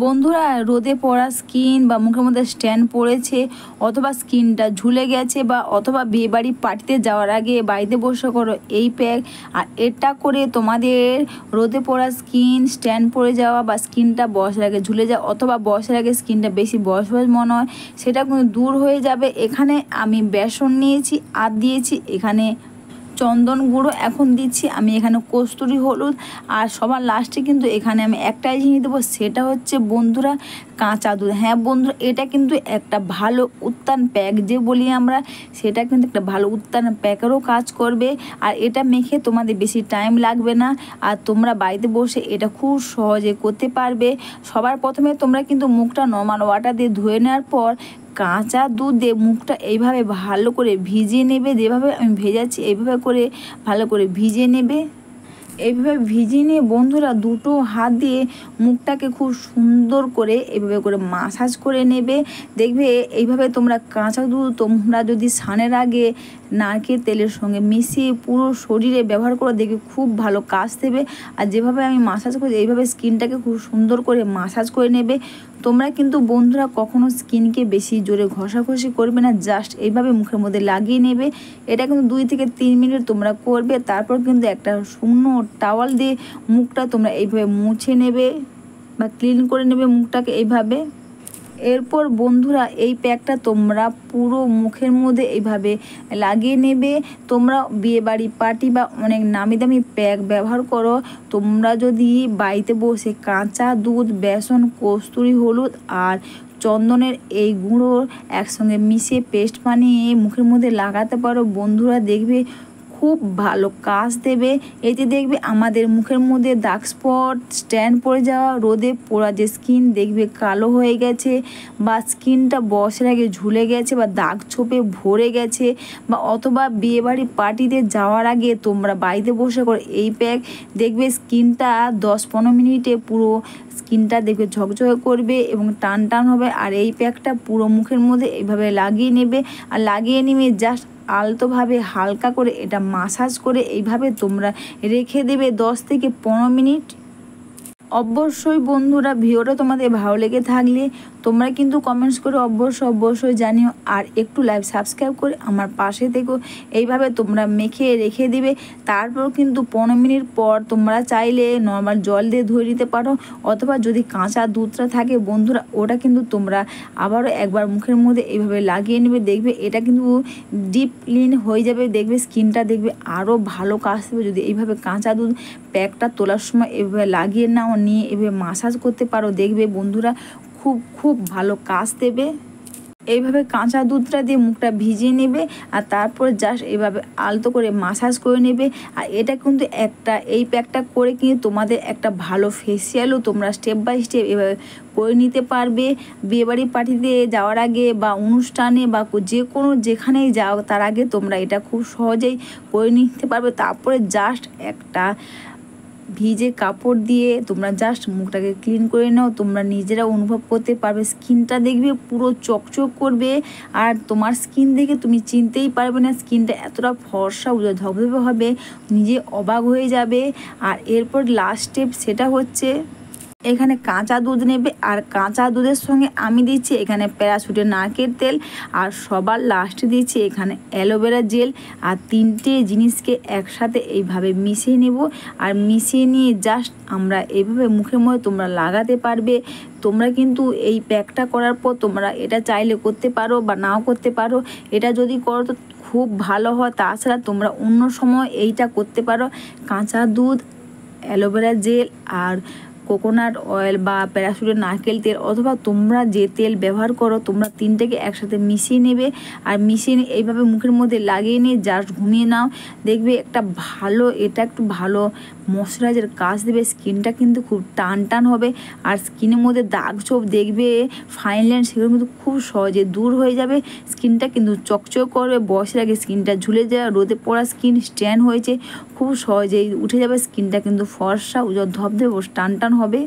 বন্ধুরা, রোদে পড়া স্কিন বা মুখের মধ্যে স্ট্যান্ড পড়েছে, অথবা স্কিনটা ঝুলে গেছে, বা অথবা বিয়েবাড়ি পার্টিতে যাওয়ার আগে বাড়িতে বসে করো এই প্যাক। আর এটা করে তোমাদের রোদে পড়া স্কিন, স্ট্যান্ড পড়ে যাওয়া বা স্কিনটা বয়সের আগে ঝুলে যাওয়া, অথবা বয়সের আগে স্কিনটা বেশি বয়স মনে হয়, সেটা কিন্তু দূর হয়ে যাবে। এখানে আমি বেসন নিয়েছি আর দিয়েছি এখানে চন্দন গুঁড়ো, এখন দিচ্ছি আমি এখানে কস্তুরি হলুদ, আর সবার লাস্টে কিন্তু এখানে আমি একটাই জিনিস দেবো, সেটা হচ্ছে বন্ধুরা কাঁচা দুধ। হ্যাঁ বন্ধুরা, এটা কিন্তু একটা ভালো উত্তান প্যাক যে বলি আমরা, সেটা কিন্তু একটা ভালো উত্তান প্যাকেরও কাজ করবে। আর এটা মেখে তোমাদের বেশি টাইম লাগবে না, আর তোমরা বাড়িতে বসে এটা খুব সহজে করতে পারবে। সবার প্রথমে তোমরা কিন্তু মুখটা নর্মাল ওয়াটার দিয়ে ধুয়ে নেওয়ার পর কাঁচা দুধ দিয়ে মুখটা এইভাবে ভালো করে ভিজিয়ে নেবে। যেভাবে আমি ভেজাচ্ছি এইভাবে করে ভালো করে ভিজিয়ে নেবে। এইভাবে ভিজিয়ে নিয়ে বন্ধুরা দুটো হাত দিয়ে মুখটাকে খুব সুন্দর করে এইভাবে করে মাসাজ করে নেবে। দেখবে এইভাবে তোমরা কাঁচা দুধ তোমরা যদি স্নানের আগে নারকেল তেলের সঙ্গে মিশিয়ে পুরো শরীরে ব্যবহার করে দেখবে খুব ভালো কাজ দেবে। আর যেভাবে আমি মাসাজ করি এইভাবে স্কিনটাকে খুব সুন্দর করে মাসাজ করে নেবে। তোমরা কিন্তু বন্ধুরা কখনো স্কিনকে বেশি জোরে ঘষাঘষি করবে না, জাস্ট এইভাবে মুখের মধ্যে লাগিয়ে নেবে। এটা কিন্তু 2 থেকে 3 মিনিট তোমরা করবে। তারপর কিন্তু একটা শুকনো টাওয়াল দিয়ে মুখটা তোমরা এইভাবে মুছে নেবে বা ক্লিন করে নেবে মুখটাকে এইভাবে। এরপর বন্ধুরা এই প্যাকটা তোমরা পুরো মুখের মধ্যে এইভাবে লাগিয়ে নেবে। তোমরা বিয়েবাড়ি পার্টি বা অনেক নামি দামি প্যাক ব্যবহার করো, তোমরা যদি বাড়িতে বসে কাঁচা দুধ, বেসন, কস্তুরি হলুদ আর চন্দনের এই গুঁড়ো একসঙ্গে মিশিয়ে পেস্ট বানিয়ে মুখের মধ্যে লাগাতে পারো, বন্ধুরা দেখবে খুব ভালো কাজ দেবে। এতে দেখবে আমাদের মুখের মধ্যে দাগ স্পট, স্ট্যান্ড পড়ে যাওয়া, রোদে পোড়া যে স্কিন দেখবে কালো হয়ে গেছে, বা স্কিনটা বয়সের আগে ঝুলে গেছে, বা দাগ ছোপে ভরে গেছে, বা অথবা বিয়েবাড়ি পার্টিতে যাওয়ার আগে তোমরা বাড়িতে বসে করে এই প্যাক দেখবে স্কিনটা 10-15 মিনিটে পুরো স্কিনটা দেখবে ঝকঝকে করবে এবং টান টান হবে। আর এই প্যাকটা পুরো মুখের মধ্যে এইভাবে লাগিয়ে নেবে, আর লাগিয়ে নিয়ে জাস্ট আলতোভাবে হালকা করে এটা মাসাজ করে এইভাবে তোমরা রেখে দেবে 10 থেকে 15 মিনিট। অবশ্যই বন্ধুরা ভিডিওটা তোমাদের ভালো লেগে থাকলে তোমরা কিন্তু কমেন্টস করে অবশ্যই জানিও, আর একটু লাইভ সাবস্ক্রাইব করে আমার পাশে থেকো। এইভাবে তোমরা মেখে রেখে দিবে। তারপর কিন্তু 15 মিনিট পর তোমরা চাইলে নর্মাল জল দিয়ে ধুয়ে নিতে পারো, অথবা যদি কাঁচা দুধটা থাকে বন্ধুরা ওটা কিন্তু তোমরা আবারও একবার মুখের মধ্যে এইভাবে লাগিয়ে নেবে। দেখবে এটা কিন্তু ডিপ ক্লিন হয়ে যাবে, দেখবে স্কিনটা দেখবে আরও ভালো কাজ দেবে। যদি এইভাবে কাঁচা দুধ প্যাকটা তোলার সময় এভাবে লাগিয়ে নাও, নিয়ে এভাবে মাসাজ করতে পারো, দেখবে বন্ধুরা খুব ভালো কাজ দেবে। এইভাবে কাঁচা দুধটা দিয়ে মুখটা ভিজিয়ে নেবে, আর তারপর জাস্ট এইভাবে আলতো করে মাসাজ করে নেবে। আর এটা কিন্তু এই প্যাকটা করে কিন্তু তোমাদের একটা ভালো ফেসিয়ালও তোমরা স্টেপ বাই স্টেপ এভাবে করে নিতে পারবে। বিয়েবাড়ি পার্টিতে যাওয়ার আগে বা অনুষ্ঠানে বা যে কোনো যেখানেই যাও তার আগে তোমরা এটা খুব সহজেই করে নিতে পারবে। তারপরে জাস্ট একটা ভিজে কাপড় দিয়ে তোমরা জাস্ট মুখটাকে ক্লিন করে নাও, তোমরা নিজেরা অনুভব করতে পারবে স্কিনটা দেখবে পুরো চকচক করবে। আর তোমার স্কিন দেখে তুমি চিনতেই পারবে না স্কিনটা এতটা ফর্সা ধবধবে হবে, নিজে অবাক হয়ে যাবে। আর এরপর লাস্ট স্টেপ সেটা হচ্ছে এখানে কাঁচা দুধ নেবে, আর কাঁচা দুধের সঙ্গে আমি দিচ্ছি এখানে প্যারাশুটের নারকেল তেল, আর সবার লাস্টে দিচ্ছি এখানে অ্যালোভেরা জেল। আর 3টে জিনিসকে একসাথে এইভাবে মিশিয়ে নেব, আর মিশিয়ে নিয়ে জাস্ট আমরা এইভাবে মুখের মধ্যে তোমরা লাগাতে পারবে। তোমরা কিন্তু এই প্যাকটা করার পর তোমরা এটা চাইলে করতে পারো বা নাও করতে পারো। এটা যদি করো তো খুব ভালো হয়। তাছাড়া তোমরা অন্য সময় এইটা করতে পারো, কাঁচা দুধ, অ্যালোভেরা জেল আর কোকোনাট অয়েল বা প্যারাশুটের নারকেল তেল, অথবা তোমরা যে তেল ব্যবহার করো তোমরা 3টেকে একসাথে মিশিয়ে নেবে। আর মিশিয়ে নিয়ে এইভাবে মুখের মধ্যে লাগিয়ে নিয়ে জাস্ট ঘুমিয়ে নাও, দেখবে এটা একটু ভালো ময়শ্চারাইজার কাজ দেবে। স্কিনটা কিন্তু খুব টান টান হবে, আর স্কিনের মধ্যে দাগ ছোপ দেখবে ফাইন লাইন সেগুলো কিন্তু খুব সহজে দূর হয়ে যাবে। স্কিনটা কিন্তু চকচক করবে, বয়সের আগে স্কিনটা ঝুলে যায়, রোদে পড়া স্কিন স্ট্যান্ড হয়েছে খুব সহজেই উঠে যাবে। স্কিনটা কিন্তু ফর্সা ধবধবে টান টান হবে।